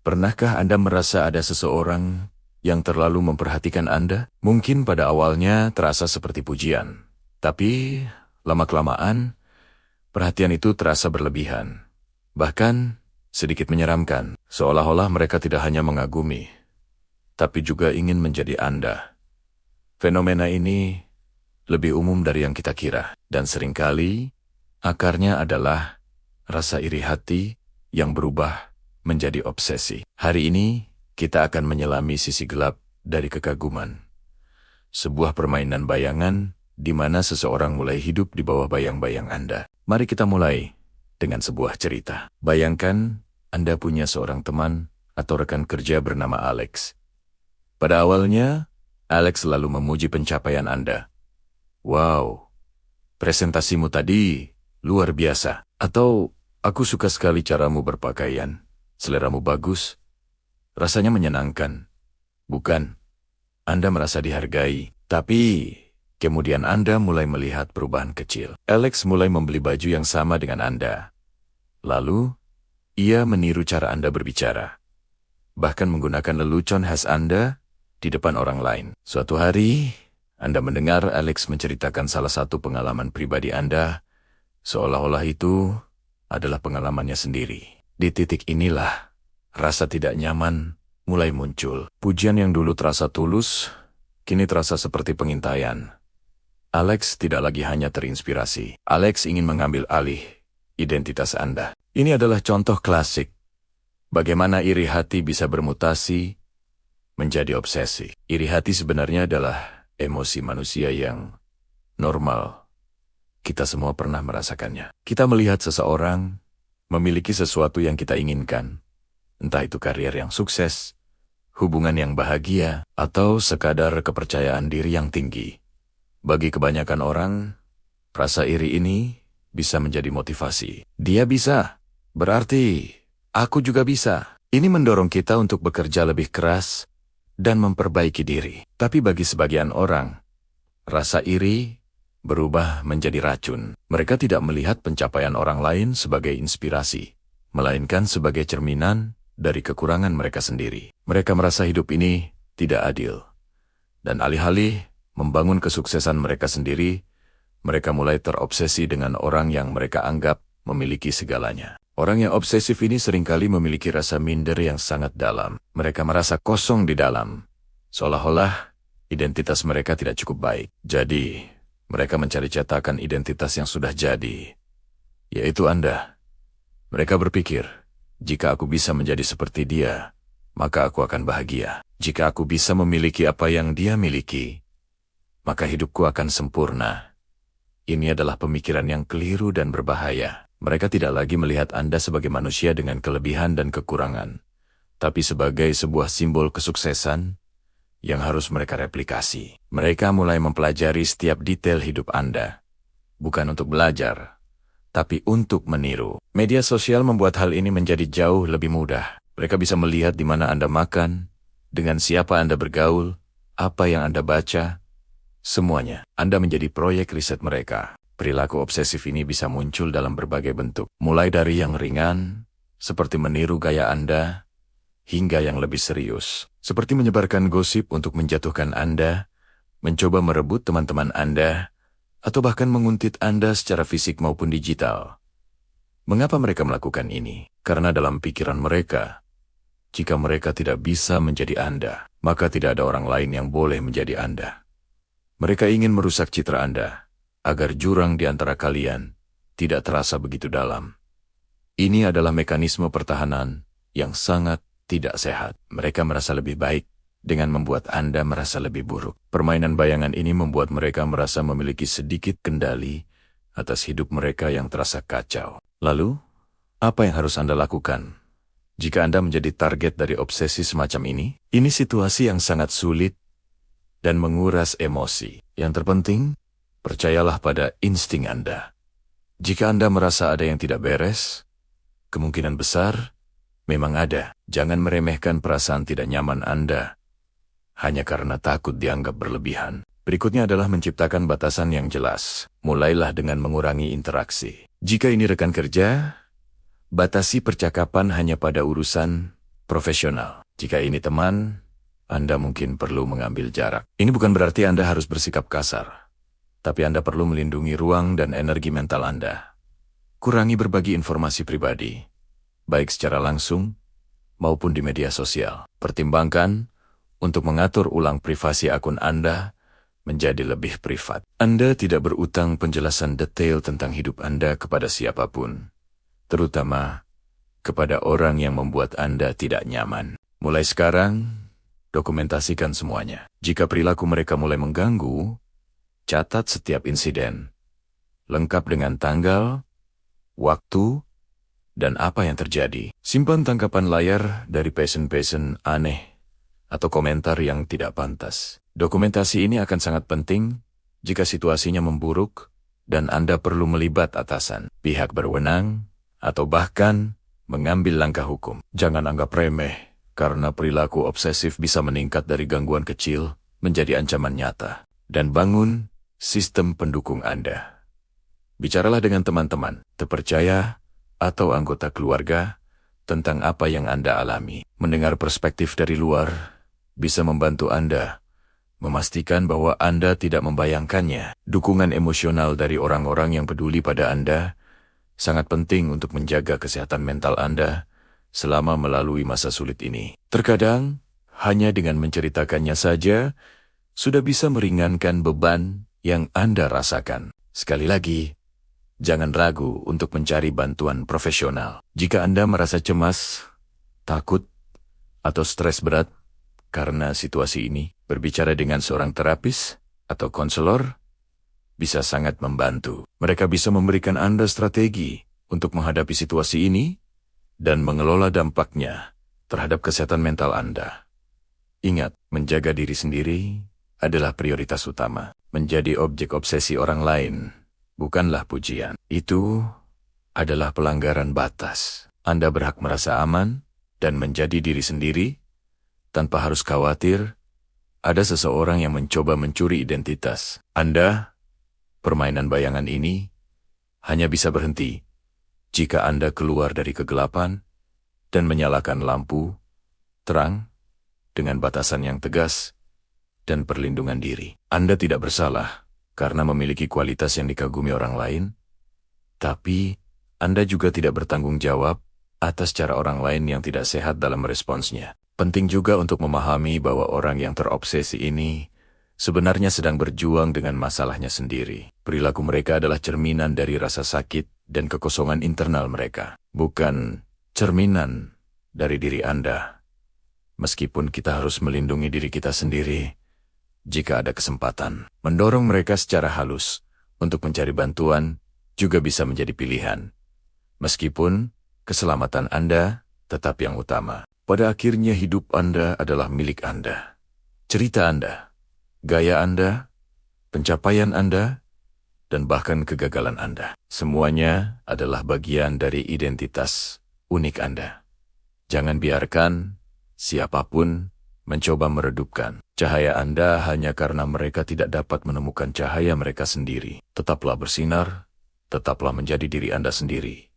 Pernahkah Anda merasa ada seseorang yang terlalu memperhatikan Anda? Mungkin pada awalnya terasa seperti pujian, tapi lama-kelamaan perhatian itu terasa berlebihan. Bahkan sedikit menyeramkan, seolah-olah mereka tidak hanya mengagumi, tapi juga ingin menjadi Anda. Fenomena ini lebih umum dari yang kita kira, dan seringkali akarnya adalah rasa iri hati yang berubah menjadi obsesi. Hari ini kita akan menyelami sisi gelap dari kekaguman. Sebuah permainan bayangan di mana seseorang mulai hidup di bawah bayang-bayang Anda. Mari kita mulai dengan sebuah cerita. Bayangkan Anda punya seorang teman atau rekan kerja bernama Alex. Pada awalnya, Alex selalu memuji pencapaian Anda. Wow, presentasimu tadi luar biasa. Atau, aku suka sekali caramu berpakaian. Seleramu bagus. Rasanya menyenangkan. Bukan, Anda merasa dihargai. Tapi, kemudian Anda mulai melihat perubahan kecil. Alex mulai membeli baju yang sama dengan Anda. Lalu, ia meniru cara Anda berbicara. Bahkan menggunakan lelucon khas Anda di depan orang lain. Suatu hari, Anda mendengar Alex menceritakan salah satu pengalaman pribadi Anda, seolah-olah itu adalah pengalamannya sendiri. Di titik inilah, rasa tidak nyaman mulai muncul. Pujian yang dulu terasa tulus, kini terasa seperti pengintaian. Alex tidak lagi hanya terinspirasi. Alex ingin mengambil alih identitas Anda. Ini adalah contoh klasik. Bagaimana iri hati bisa bermutasi menjadi obsesi. Iri hati sebenarnya adalah emosi manusia yang normal. Kita semua pernah merasakannya. Kita melihat seseorang memiliki sesuatu yang kita inginkan. Entah itu karier yang sukses, hubungan yang bahagia, atau sekadar kepercayaan diri yang tinggi. Bagi kebanyakan orang, rasa iri ini bisa menjadi motivasi. Dia bisa, berarti aku juga bisa. Ini mendorong kita untuk bekerja lebih keras dan memperbaiki diri. Tapi bagi sebagian orang, rasa iri berubah menjadi racun. Mereka tidak melihat pencapaian orang lain sebagai inspirasi, melainkan sebagai cerminan dari kekurangan mereka sendiri. Mereka merasa hidup ini tidak adil. Dan alih-alih membangun kesuksesan mereka sendiri, mereka mulai terobsesi dengan orang yang mereka anggap memiliki segalanya. Orang yang obsesif ini seringkali memiliki rasa minder yang sangat dalam. Mereka merasa kosong di dalam, seolah-olah identitas mereka tidak cukup baik. Jadi, mereka mencari cetakan identitas yang sudah jadi, yaitu Anda. Mereka berpikir, jika aku bisa menjadi seperti dia, maka aku akan bahagia. Jika aku bisa memiliki apa yang dia miliki, maka hidupku akan sempurna. Ini adalah pemikiran yang keliru dan berbahaya. Mereka tidak lagi melihat Anda sebagai manusia dengan kelebihan dan kekurangan, tapi sebagai sebuah simbol kesuksesan yang harus mereka replikasi. Mereka mulai mempelajari setiap detail hidup Anda, bukan untuk belajar, tapi untuk meniru. Media sosial membuat hal ini menjadi jauh lebih mudah. Mereka bisa melihat di mana Anda makan, dengan siapa Anda bergaul, apa yang Anda baca, semuanya. Anda menjadi proyek riset mereka. Perilaku obsesif ini bisa muncul dalam berbagai bentuk, mulai dari yang ringan, seperti meniru gaya Anda, hingga yang lebih serius, seperti menyebarkan gosip untuk menjatuhkan Anda, mencoba merebut teman-teman Anda, atau bahkan menguntit Anda secara fisik maupun digital. Mengapa mereka melakukan ini? Karena dalam pikiran mereka, jika mereka tidak bisa menjadi Anda, maka tidak ada orang lain yang boleh menjadi Anda. Mereka ingin merusak citra Anda, agar jurang di antara kalian tidak terasa begitu dalam. Ini adalah mekanisme pertahanan yang sangat tidak sehat. Mereka merasa lebih baik dengan membuat Anda merasa lebih buruk. Permainan bayangan ini membuat mereka merasa memiliki sedikit kendali atas hidup mereka yang terasa kacau. Lalu, apa yang harus Anda lakukan jika Anda menjadi target dari obsesi semacam ini? Ini situasi yang sangat sulit dan menguras emosi. Yang terpenting, percayalah pada insting Anda. Jika Anda merasa ada yang tidak beres, kemungkinan besar memang ada. Jangan meremehkan perasaan tidak nyaman Anda hanya karena takut dianggap berlebihan. Berikutnya adalah menciptakan batasan yang jelas. Mulailah dengan mengurangi interaksi. Jika ini rekan kerja, batasi percakapan hanya pada urusan profesional. Jika ini teman, Anda mungkin perlu mengambil jarak. Ini bukan berarti Anda harus bersikap kasar, tapi Anda perlu melindungi ruang dan energi mental Anda. Kurangi berbagi informasi pribadi, baik secara langsung maupun di media sosial. Pertimbangkan untuk mengatur ulang privasi akun Anda menjadi lebih privat. Anda tidak berutang penjelasan detail tentang hidup Anda kepada siapapun, terutama kepada orang yang membuat Anda tidak nyaman. Mulai sekarang, dokumentasikan semuanya. Jika perilaku mereka mulai mengganggu, catat setiap insiden, lengkap dengan tanggal, waktu, dan apa yang terjadi. Simpan tangkapan layar dari pesan-pesan aneh atau komentar yang tidak pantas. Dokumentasi ini akan sangat penting jika situasinya memburuk dan Anda perlu melibat atasan, pihak berwenang, atau bahkan mengambil langkah hukum. Jangan anggap remeh, karena perilaku obsesif bisa meningkat dari gangguan kecil menjadi ancaman nyata. Dan bangun sistem pendukung Anda. Bicaralah dengan teman-teman, terpercaya, atau anggota keluarga tentang apa yang Anda alami. Mendengar perspektif dari luar bisa membantu Anda memastikan bahwa Anda tidak membayangkannya. Dukungan emosional dari orang-orang yang peduli pada Anda sangat penting untuk menjaga kesehatan mental Anda selama melalui masa sulit ini. Terkadang, hanya dengan menceritakannya saja, sudah bisa meringankan beban yang Anda rasakan. Sekali lagi, jangan ragu untuk mencari bantuan profesional. Jika Anda merasa cemas, takut, atau stres berat karena situasi ini, berbicara dengan seorang terapis atau konselor bisa sangat membantu. Mereka bisa memberikan Anda strategi untuk menghadapi situasi ini dan mengelola dampaknya terhadap kesehatan mental Anda. Ingat, menjaga diri sendiri adalah prioritas utama. Menjadi objek obsesi orang lain bukanlah pujian. Itu adalah pelanggaran batas. Anda berhak merasa aman dan menjadi diri sendiri tanpa harus khawatir ada seseorang yang mencoba mencuri identitas Anda. Permainan bayangan ini hanya bisa berhenti jika Anda keluar dari kegelapan dan menyalakan lampu terang dengan batasan yang tegas dan perlindungan diri. Anda tidak bersalah karena memiliki kualitas yang dikagumi orang lain, tapi Anda juga tidak bertanggung jawab atas cara orang lain yang tidak sehat dalam responsnya. Penting juga untuk memahami bahwa orang yang terobsesi ini sebenarnya sedang berjuang dengan masalahnya sendiri. Perilaku mereka adalah cerminan dari rasa sakit dan kekosongan internal mereka, bukan cerminan dari diri Anda. Meskipun kita harus melindungi diri kita sendiri, jika ada kesempatan, mendorong mereka secara halus untuk mencari bantuan juga bisa menjadi pilihan. Meskipun keselamatan Anda tetap yang utama. Pada akhirnya hidup Anda adalah milik Anda. Cerita Anda, gaya Anda, pencapaian Anda, dan bahkan kegagalan Anda. Semuanya adalah bagian dari identitas unik Anda. Jangan biarkan siapapun mencoba meredupkan cahaya Anda hanya karena mereka tidak dapat menemukan cahaya mereka sendiri. Tetaplah bersinar, tetaplah menjadi diri Anda sendiri,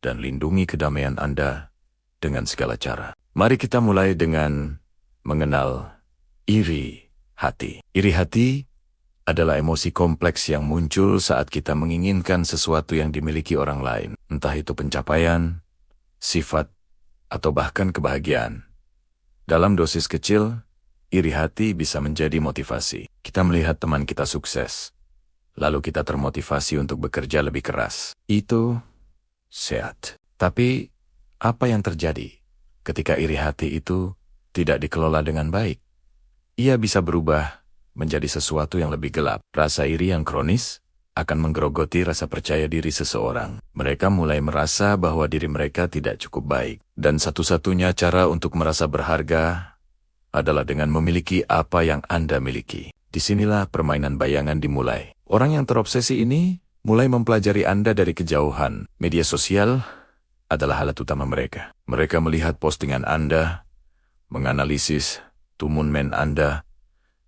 dan lindungi kedamaian Anda dengan segala cara. Mari kita mulai dengan mengenal iri hati. Iri hati adalah emosi kompleks yang muncul saat kita menginginkan sesuatu yang dimiliki orang lain, entah itu pencapaian, sifat, atau bahkan kebahagiaan. Dalam dosis kecil, iri hati bisa menjadi motivasi. Kita melihat teman kita sukses, lalu kita termotivasi untuk bekerja lebih keras. Itu sehat. Tapi, apa yang terjadi ketika iri hati itu tidak dikelola dengan baik? Ia bisa berubah menjadi sesuatu yang lebih gelap. Rasa iri yang kronis akan menggerogoti rasa percaya diri seseorang. Mereka mulai merasa bahwa diri mereka tidak cukup baik. Dan satu-satunya cara untuk merasa berharga adalah dengan memiliki apa yang Anda miliki. Disinilah permainan bayangan dimulai. Orang yang terobsesi ini mulai mempelajari Anda dari kejauhan. Media sosial adalah alat utama mereka. Mereka melihat postingan Anda, menganalisis tumun-men Anda,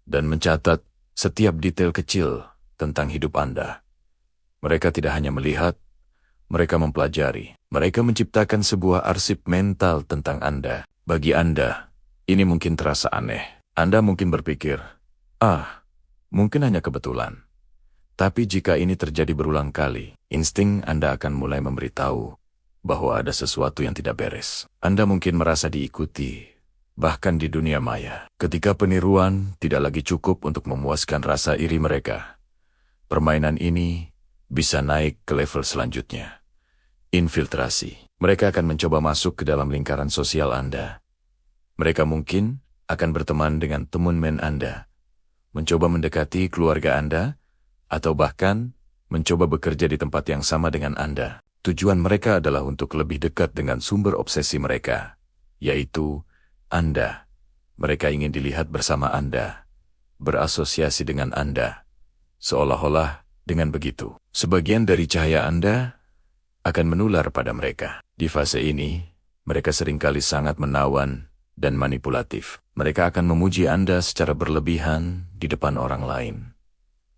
dan mencatat setiap detail kecil tentang hidup Anda. Mereka tidak hanya melihat, mereka mempelajari. Mereka menciptakan sebuah arsip mental tentang Anda. Bagi Anda, ini mungkin terasa aneh. Anda mungkin berpikir, mungkin hanya kebetulan. Tapi jika ini terjadi berulang kali, insting Anda akan mulai memberitahu bahwa ada sesuatu yang tidak beres. Anda mungkin merasa diikuti, bahkan di dunia maya. Ketika peniruan tidak lagi cukup untuk memuaskan rasa iri mereka, permainan ini bisa naik ke level selanjutnya. Infiltrasi. Mereka akan mencoba masuk ke dalam lingkaran sosial Anda. Mereka mungkin akan berteman dengan teman Anda, mencoba mendekati keluarga Anda, atau bahkan mencoba bekerja di tempat yang sama dengan Anda. Tujuan mereka adalah untuk lebih dekat dengan sumber obsesi mereka, yaitu Anda. Mereka ingin dilihat bersama Anda, berasosiasi dengan Anda, seolah-olah dengan begitu, sebagian dari cahaya Anda akan menular pada mereka. Di fase ini, mereka seringkali sangat menawan dan manipulatif. Mereka akan memuji Anda secara berlebihan di depan orang lain.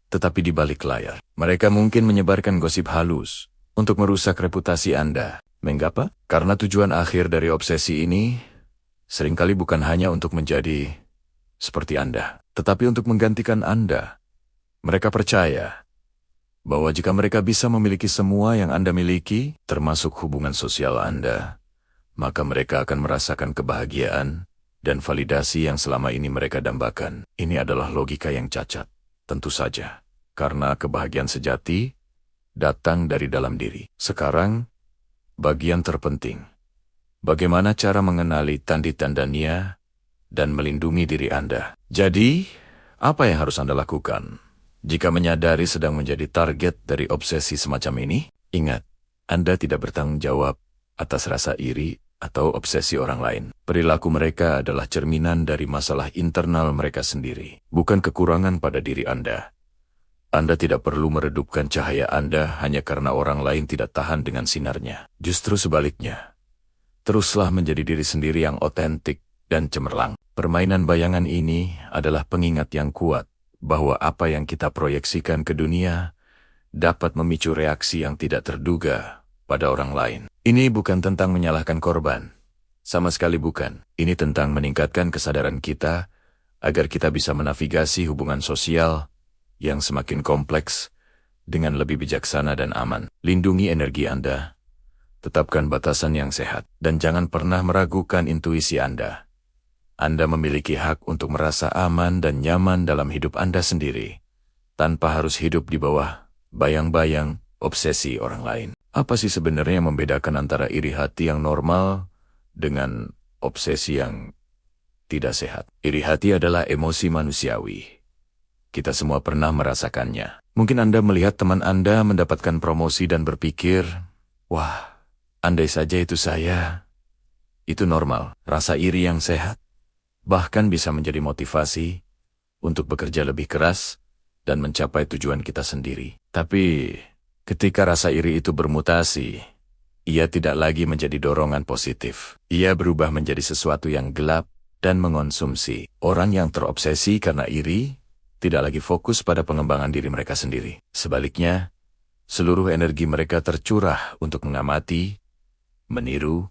Tetapi di balik layar, mereka mungkin menyebarkan gosip halus untuk merusak reputasi Anda. Mengapa? Karena tujuan akhir dari obsesi ini seringkali bukan hanya untuk menjadi seperti Anda, tetapi untuk menggantikan Anda. Mereka percaya bahwa jika mereka bisa memiliki semua yang Anda miliki, termasuk hubungan sosial Anda, maka mereka akan merasakan kebahagiaan dan validasi yang selama ini mereka dambakan. Ini adalah logika yang cacat, tentu saja, karena kebahagiaan sejati datang dari dalam diri. Sekarang, bagian terpenting. Bagaimana cara mengenali tanda-tandanya dan melindungi diri Anda? Jadi, apa yang harus Anda lakukan? Jika menyadari sedang menjadi target dari obsesi semacam ini, ingat, Anda tidak bertanggung jawab atas rasa iri atau obsesi orang lain. Perilaku mereka adalah cerminan dari masalah internal mereka sendiri, bukan kekurangan pada diri Anda. Anda tidak perlu meredupkan cahaya Anda hanya karena orang lain tidak tahan dengan sinarnya. Justru sebaliknya, teruslah menjadi diri sendiri yang otentik dan cemerlang. Permainan bayangan ini adalah pengingat yang kuat bahwa apa yang kita proyeksikan ke dunia dapat memicu reaksi yang tidak terduga pada orang lain. Ini bukan tentang menyalahkan korban. Sama sekali bukan. Ini tentang meningkatkan kesadaran kita agar kita bisa menavigasi hubungan sosial yang semakin kompleks dengan lebih bijaksana dan aman. Lindungi energi Anda. Tetapkan batasan yang sehat. Dan jangan pernah meragukan intuisi Anda. Anda memiliki hak untuk merasa aman dan nyaman dalam hidup Anda sendiri, tanpa harus hidup di bawah bayang-bayang obsesi orang lain. Apa sih sebenarnya yang membedakan antara iri hati yang normal dengan obsesi yang tidak sehat? Iri hati adalah emosi manusiawi. Kita semua pernah merasakannya. Mungkin Anda melihat teman Anda mendapatkan promosi dan berpikir, wah, andai saja itu saya. Itu normal. Rasa iri yang sehat bahkan bisa menjadi motivasi untuk bekerja lebih keras dan mencapai tujuan kita sendiri. Tapi ketika rasa iri itu bermutasi, ia tidak lagi menjadi dorongan positif. Ia berubah menjadi sesuatu yang gelap dan mengonsumsi. Orang yang terobsesi karena iri tidak lagi fokus pada pengembangan diri mereka sendiri. Sebaliknya, seluruh energi mereka tercurah untuk mengamati, meniru,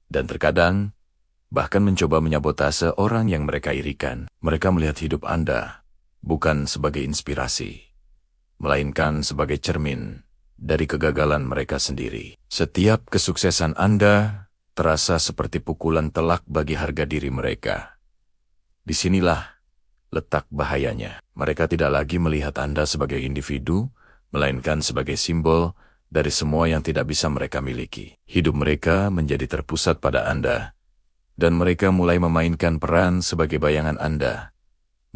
dan terkadang bahkan mencoba menyabotase orang yang mereka irikan. Mereka melihat hidup Anda bukan sebagai inspirasi, melainkan sebagai cermin dari kegagalan mereka sendiri. Setiap kesuksesan Anda terasa seperti pukulan telak bagi harga diri mereka. Disinilah letak bahayanya. Mereka tidak lagi melihat Anda sebagai individu, melainkan sebagai simbol dari semua yang tidak bisa mereka miliki. Hidup mereka menjadi terpusat pada Anda, dan mereka mulai memainkan peran sebagai bayangan Anda,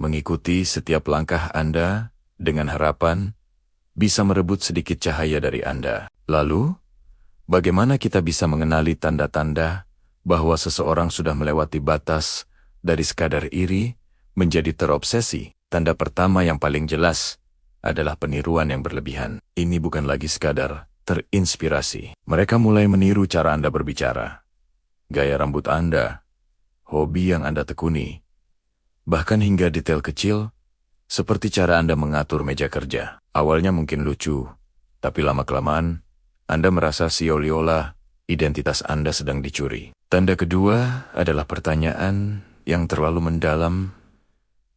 mengikuti setiap langkah Anda dengan harapan bisa merebut sedikit cahaya dari Anda. Lalu, bagaimana kita bisa mengenali tanda-tanda bahwa seseorang sudah melewati batas dari sekadar iri menjadi terobsesi? Tanda pertama yang paling jelas adalah peniruan yang berlebihan. Ini bukan lagi sekadar terinspirasi. Mereka mulai meniru cara Anda berbicara, gaya rambut Anda, hobi yang Anda tekuni, bahkan hingga detail kecil, seperti cara Anda mengatur meja kerja. Awalnya mungkin lucu, tapi lama-kelamaan, Anda merasa seolah-olah identitas Anda sedang dicuri. Tanda kedua adalah pertanyaan yang terlalu mendalam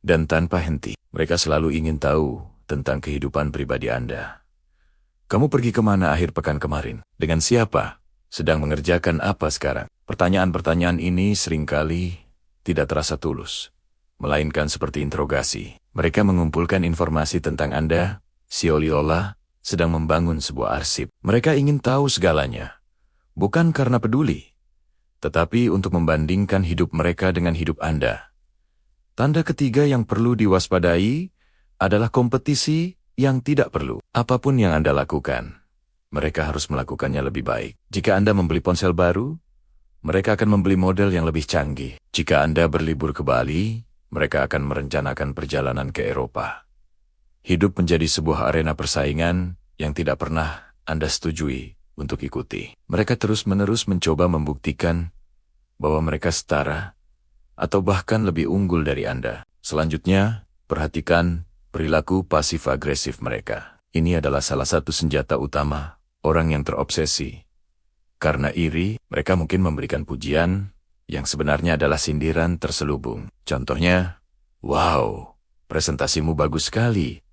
dan tanpa henti. Mereka selalu ingin tahu tentang kehidupan pribadi Anda. Kamu pergi kemana akhir pekan kemarin? Dengan siapa? Sedang mengerjakan apa sekarang? Pertanyaan-pertanyaan ini seringkali tidak terasa tulus, melainkan seperti interogasi. Mereka mengumpulkan informasi tentang Anda, seolah-olah sedang membangun sebuah arsip. Mereka ingin tahu segalanya, bukan karena peduli, tetapi untuk membandingkan hidup mereka dengan hidup Anda. Tanda ketiga yang perlu diwaspadai adalah kompetisi yang tidak perlu. Apapun yang Anda lakukan, mereka harus melakukannya lebih baik. Jika Anda membeli ponsel baru, mereka akan membeli model yang lebih canggih. Jika Anda berlibur ke Bali, mereka akan merencanakan perjalanan ke Eropa. Hidup menjadi sebuah arena persaingan yang tidak pernah Anda setujui untuk ikuti. Mereka terus-menerus mencoba membuktikan bahwa mereka setara atau bahkan lebih unggul dari Anda. Selanjutnya, perhatikan perilaku pasif-agresif mereka. Ini adalah salah satu senjata utama orang yang terobsesi. Karena iri, mereka mungkin memberikan pujian yang sebenarnya adalah sindiran terselubung. Contohnya, "Wow, presentasimu bagus sekali.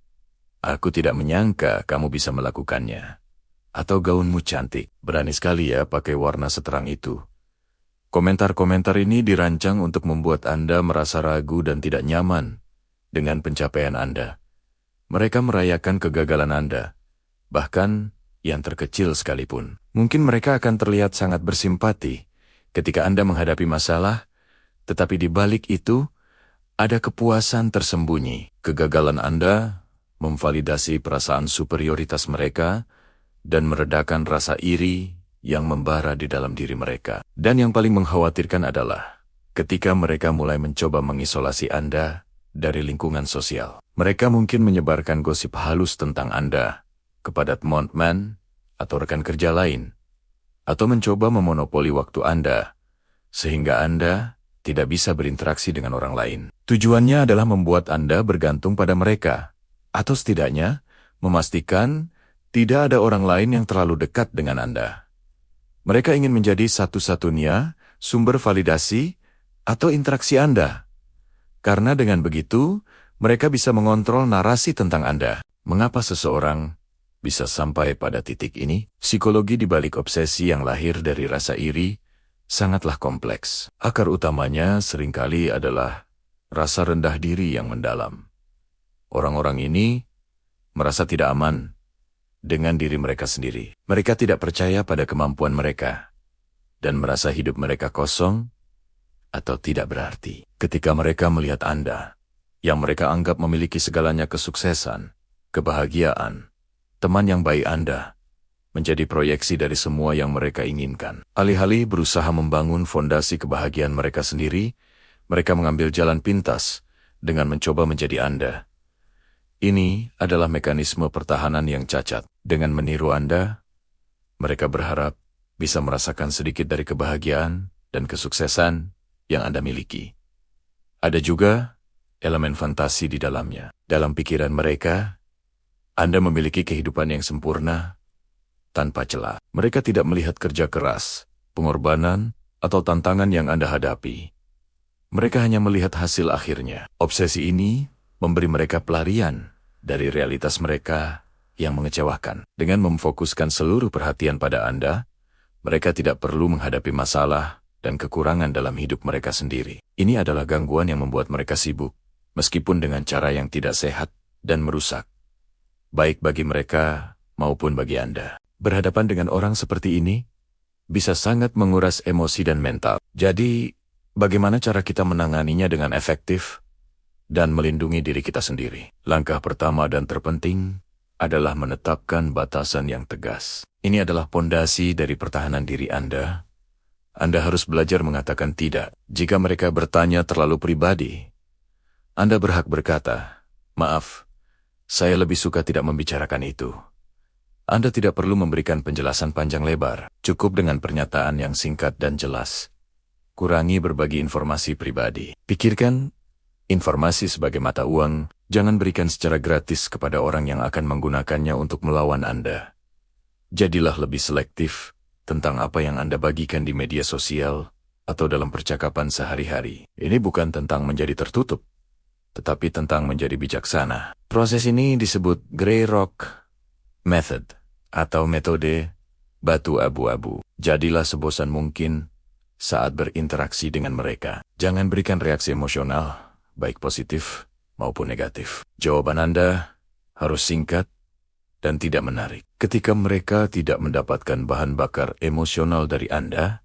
Aku tidak menyangka kamu bisa melakukannya." Atau "Gaunmu cantik, berani sekali ya pakai warna seterang itu." Komentar-komentar ini dirancang untuk membuat Anda merasa ragu dan tidak nyaman dengan pencapaian Anda. Mereka merayakan kegagalan Anda, bahkan yang terkecil sekalipun. Mungkin mereka akan terlihat sangat bersimpati ketika Anda menghadapi masalah, tetapi di balik itu ada kepuasan tersembunyi. Kegagalan Anda memvalidasi perasaan superioritas mereka dan meredakan rasa iri yang membara di dalam diri mereka. Dan yang paling mengkhawatirkan adalah ketika mereka mulai mencoba mengisolasi Anda dari lingkungan sosial. Mereka mungkin menyebarkan gosip halus tentang Anda kepada teman-teman atau rekan kerja lain, atau mencoba memonopoli waktu Anda, sehingga Anda tidak bisa berinteraksi dengan orang lain. Tujuannya adalah membuat Anda bergantung pada mereka, atau setidaknya memastikan tidak ada orang lain yang terlalu dekat dengan Anda. Mereka ingin menjadi satu-satunya sumber validasi atau interaksi Anda. Karena dengan begitu, mereka bisa mengontrol narasi tentang Anda. Mengapa seseorang bisa sampai pada titik ini? Psikologi di balik obsesi yang lahir dari rasa iri sangatlah kompleks. Akar utamanya seringkali adalah rasa rendah diri yang mendalam. Orang-orang ini merasa tidak aman dengan diri mereka sendiri. Mereka tidak percaya pada kemampuan mereka dan merasa hidup mereka kosong atau tidak berarti. Ketika mereka melihat Anda, yang mereka anggap memiliki segalanya, kesuksesan, kebahagiaan, teman yang baik Anda, menjadi proyeksi dari semua yang mereka inginkan. Alih-alih berusaha membangun fondasi kebahagiaan mereka sendiri, mereka mengambil jalan pintas dengan mencoba menjadi Anda. Ini adalah mekanisme pertahanan yang cacat. Dengan meniru Anda, mereka berharap bisa merasakan sedikit dari kebahagiaan dan kesuksesan yang Anda miliki. Ada juga elemen fantasi di dalamnya. Dalam pikiran mereka, Anda memiliki kehidupan yang sempurna tanpa celah. Mereka tidak melihat kerja keras, pengorbanan, atau tantangan yang Anda hadapi. Mereka hanya melihat hasil akhirnya. Obsesi ini memberi mereka pelarian dari realitas mereka yang mengecewakan. Dengan memfokuskan seluruh perhatian pada Anda, mereka tidak perlu menghadapi masalah dan kekurangan dalam hidup mereka sendiri. Ini adalah gangguan yang membuat mereka sibuk, meskipun dengan cara yang tidak sehat dan merusak, baik bagi mereka maupun bagi Anda. Berhadapan dengan orang seperti ini bisa sangat menguras emosi dan mental. Jadi, bagaimana cara kita menanganinya dengan efektif dan melindungi diri kita sendiri? Langkah pertama dan terpenting adalah menetapkan batasan yang tegas. Ini adalah pondasi dari pertahanan diri Anda. Anda harus belajar mengatakan tidak. Jika mereka bertanya terlalu pribadi, Anda berhak berkata, "Maaf, saya lebih suka tidak membicarakan itu." Anda tidak perlu memberikan penjelasan panjang lebar. Cukup dengan pernyataan yang singkat dan jelas. Kurangi berbagi informasi pribadi. Pikirkan informasi sebagai mata uang, jangan berikan secara gratis kepada orang yang akan menggunakannya untuk melawan Anda. Jadilah lebih selektif tentang apa yang Anda bagikan di media sosial atau dalam percakapan sehari-hari. Ini bukan tentang menjadi tertutup, tetapi tentang menjadi bijaksana. Proses ini disebut Grey Rock Method atau metode batu abu-abu. Jadilah sebosan mungkin saat berinteraksi dengan mereka. Jangan berikan reaksi emosional, baik positif maupun negatif. Jawaban Anda harus singkat dan tidak menarik. Ketika mereka tidak mendapatkan bahan bakar emosional dari Anda,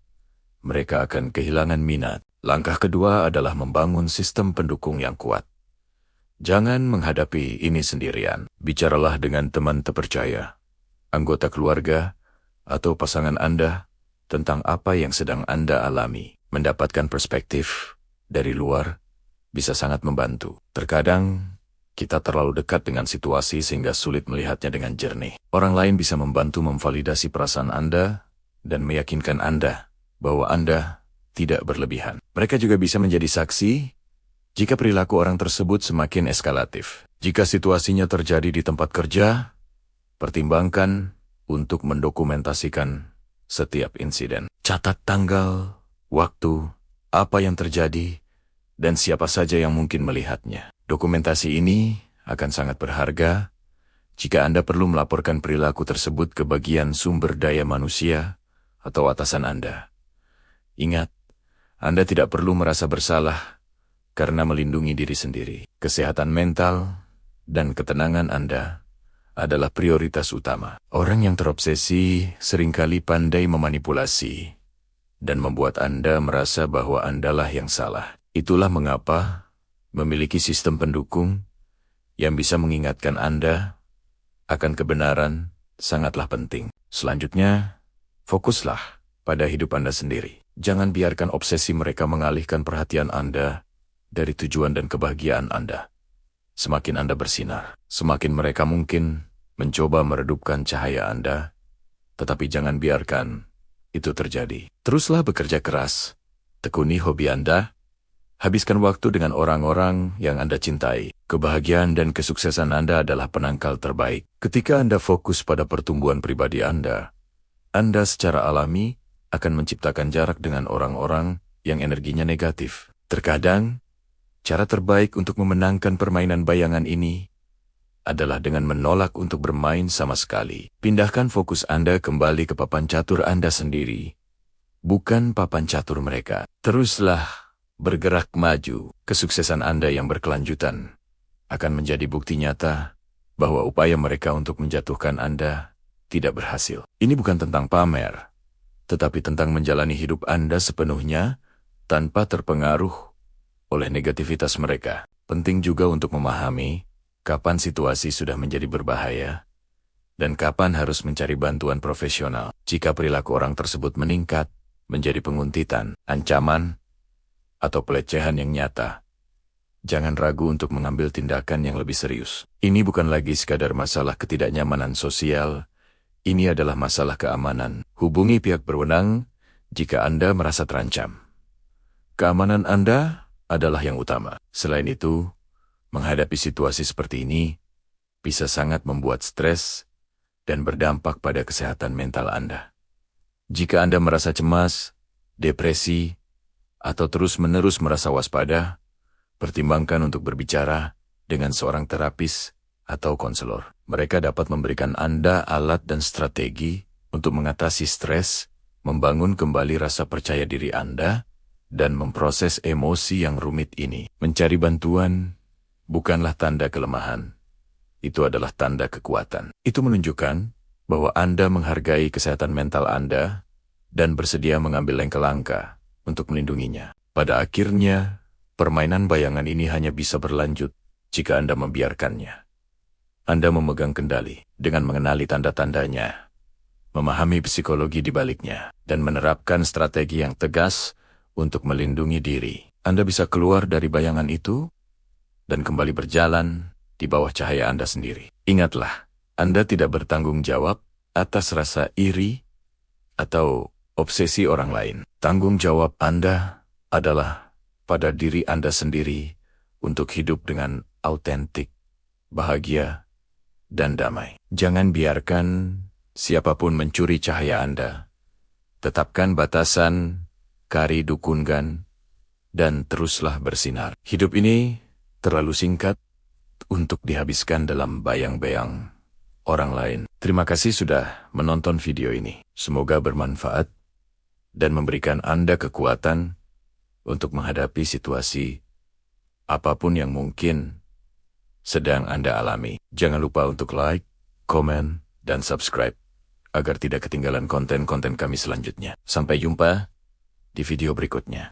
mereka akan kehilangan minat. Langkah kedua adalah membangun sistem pendukung yang kuat. Jangan menghadapi ini sendirian. Bicaralah dengan teman terpercaya, anggota keluarga, atau pasangan Anda tentang apa yang sedang Anda alami. Mendapatkan perspektif dari luar bisa sangat membantu. Terkadang, kita terlalu dekat dengan situasi sehingga sulit melihatnya dengan jernih. Orang lain bisa membantu memvalidasi perasaan Anda dan meyakinkan Anda bahwa Anda tidak berlebihan. Mereka juga bisa menjadi saksi jika perilaku orang tersebut semakin eskalatif. Jika situasinya terjadi di tempat kerja, pertimbangkan untuk mendokumentasikan setiap insiden. Catat tanggal, waktu, apa yang terjadi, dan siapa saja yang mungkin melihatnya. Dokumentasi ini akan sangat berharga jika Anda perlu melaporkan perilaku tersebut ke bagian sumber daya manusia atau atasan Anda. Ingat, Anda tidak perlu merasa bersalah karena melindungi diri sendiri. Kesehatan mental dan ketenangan Anda adalah prioritas utama. Orang yang terobsesi seringkali pandai memanipulasi dan membuat Anda merasa bahwa Andalah yang salah. Itulah mengapa memiliki sistem pendukung yang bisa mengingatkan Anda akan kebenaran sangatlah penting. Selanjutnya, fokuslah pada hidup Anda sendiri. Jangan biarkan obsesi mereka mengalihkan perhatian Anda dari tujuan dan kebahagiaan Anda. Semakin Anda bersinar, semakin mereka mungkin mencoba meredupkan cahaya Anda, tetapi jangan biarkan itu terjadi. Teruslah bekerja keras, tekuni hobi Anda, habiskan waktu dengan orang-orang yang Anda cintai. Kebahagiaan dan kesuksesan Anda adalah penangkal terbaik. Ketika Anda fokus pada pertumbuhan pribadi Anda secara alami akan menciptakan jarak dengan orang-orang yang energinya negatif. Terkadang, cara terbaik untuk memenangkan permainan bayangan ini adalah dengan menolak untuk bermain sama sekali. Pindahkan fokus Anda kembali ke papan catur Anda sendiri, bukan papan catur mereka. Teruslah bergerak maju. Kesuksesan Anda yang berkelanjutan akan menjadi bukti nyata bahwa upaya mereka untuk menjatuhkan Anda tidak berhasil. Ini bukan tentang pamer, tetapi tentang menjalani hidup Anda sepenuhnya tanpa terpengaruh oleh negativitas mereka. Penting juga untuk memahami kapan situasi sudah menjadi berbahaya dan kapan harus mencari bantuan profesional. Jika perilaku orang tersebut meningkat menjadi penguntitan, ancaman, atau pelecehan yang nyata, jangan ragu untuk mengambil tindakan yang lebih serius. Ini bukan lagi sekadar masalah ketidaknyamanan sosial, ini adalah masalah keamanan. Hubungi pihak berwenang jika Anda merasa terancam. Keamanan Anda adalah yang utama. Selain itu, menghadapi situasi seperti ini bisa sangat membuat stres dan berdampak pada kesehatan mental Anda. Jika Anda merasa cemas, depresi, atau terus-menerus merasa waspada, pertimbangkan untuk berbicara dengan seorang terapis atau konselor. Mereka dapat memberikan Anda alat dan strategi untuk mengatasi stres, membangun kembali rasa percaya diri Anda, dan memproses emosi yang rumit ini. Mencari bantuan bukanlah tanda kelemahan. Itu adalah tanda kekuatan. Itu menunjukkan bahwa Anda menghargai kesehatan mental Anda dan bersedia mengambil langkah-langkah untuk melindunginya. Pada akhirnya, permainan bayangan ini hanya bisa berlanjut jika Anda membiarkannya. Anda memegang kendali dengan mengenali tanda-tandanya, memahami psikologi di baliknya, dan menerapkan strategi yang tegas untuk melindungi diri. Anda bisa keluar dari bayangan itu dan kembali berjalan di bawah cahaya Anda sendiri. Ingatlah, Anda tidak bertanggung jawab atas rasa iri atau obsesi orang lain. Tanggung jawab Anda adalah pada diri Anda sendiri untuk hidup dengan autentik, bahagia, dan damai. Jangan biarkan siapapun mencuri cahaya Anda Tetapkan batasan, kari dukungan, dan teruslah bersinar. Hidup ini terlalu singkat untuk dihabiskan dalam bayang-bayang orang lain. Terima kasih sudah menonton video ini. Semoga bermanfaat dan memberikan Anda kekuatan untuk menghadapi situasi apapun yang mungkin sedang Anda alami. Jangan lupa untuk like, komen, dan subscribe agar tidak ketinggalan konten-konten kami selanjutnya. Sampai jumpa di video berikutnya.